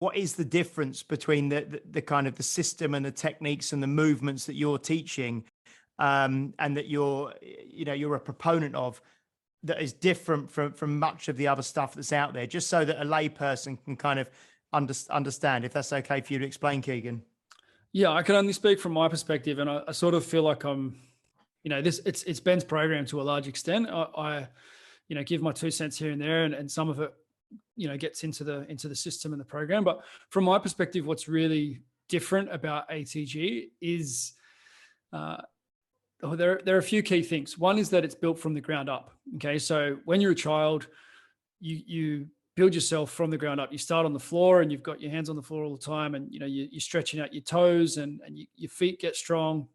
what is the difference between the kind of the system and the techniques and the movements that you're teaching, and that you're a proponent of, that is different from much of the other stuff that's out there, just so that a layperson can kind of understand, if that's okay for you to explain, Keegan. Yeah, I can only speak from my perspective, and I sort of feel like this it's Ben's program to a large extent. I give my 2 cents here and there, and some of it, gets into the system and the program. But from my perspective, what's really different about ATG is there are a few key things. One is that it's built from the ground up. Okay, so when you're a child, you build yourself from the ground up. You start on the floor, and you've got your hands on the floor all the time, and you're stretching out your toes, and your feet get strong.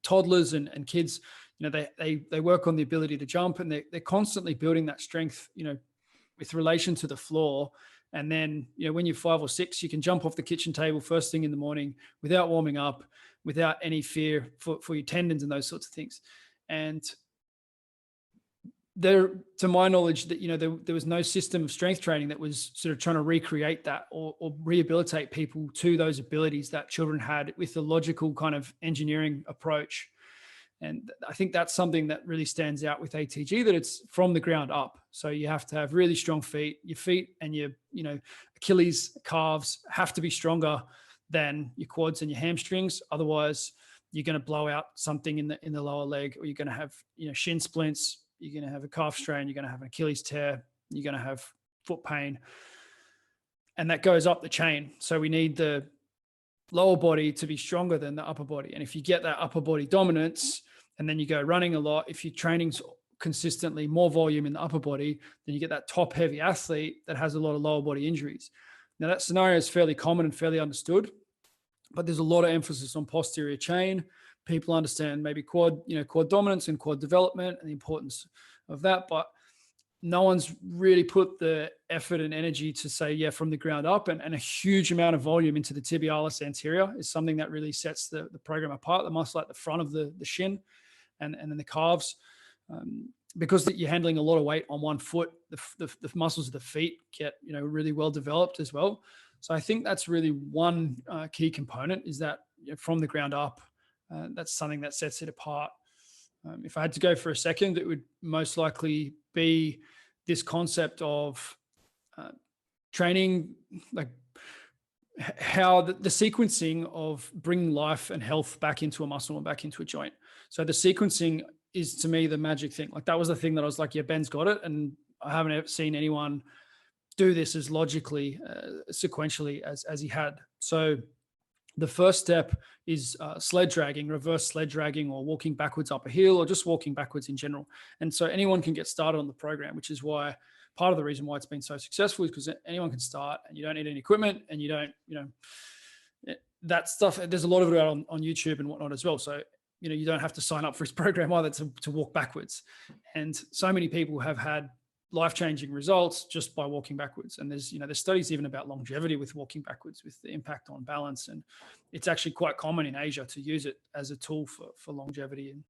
Toddlers and kids, they work on the ability to jump, and they're constantly building that strength, with relation to the floor. And then, when you're 5 or 6, you can jump off the kitchen table first thing in the morning without warming up, without any fear for your tendons and those sorts of things. And there, to my knowledge, that there was no system of strength training that was sort of trying to recreate that, or rehabilitate people to those abilities that children had with the logical kind of engineering approach. And I think that's something that really stands out with ATG, that it's from the ground up. So you have to have really strong feet. Your feet and your Achilles, calves have to be stronger than your quads and your hamstrings. Otherwise, you're going to blow out something in the lower leg, or you're going to have shin splints. You're going to have a calf strain. You're going to have an Achilles tear. You're going to have foot pain, and that goes up the chain. So we need the lower body to be stronger than the upper body. And if you get that upper body dominance, and then you go running a lot, if you're training consistently more volume in the upper body, then you get that top heavy athlete that has a lot of lower body injuries. Now, that scenario is fairly common and fairly understood, but there's a lot of emphasis on posterior chain. People understand maybe quad dominance and quad development and the importance of that, but no one's really put the effort and energy to say, yeah, from the ground up, and a huge amount of volume into the tibialis anterior is something that really sets the program apart. The muscle at the front of the shin and then the calves, because you're handling a lot of weight on one foot, the muscles of the feet get really well developed as well. So I think that's really one key component, is that from the ground up, that's something that sets it apart. If I had to go for a second, it would most likely be this concept of training, like how the sequencing of bringing life and health back into a muscle and back into a joint. So the sequencing is, to me, the magic thing. Like, that was the thing that I was like, yeah, Ben's got it. And I haven't ever seen anyone do this as logically, sequentially as he had. So the first step is sled dragging, reverse sled dragging, or walking backwards up a hill, or just walking backwards in general. And so anyone can get started on the program, which is why part of the reason why it's been so successful is because anyone can start, and you don't need any equipment, and you don't, that stuff. There's a lot of it out on YouTube and whatnot as well. So, you don't have to sign up for his program either to walk backwards. And so many people have had life-changing results just by walking backwards. And there's studies even about longevity with walking backwards, with the impact on balance. And it's actually quite common in Asia to use it as a tool for longevity. And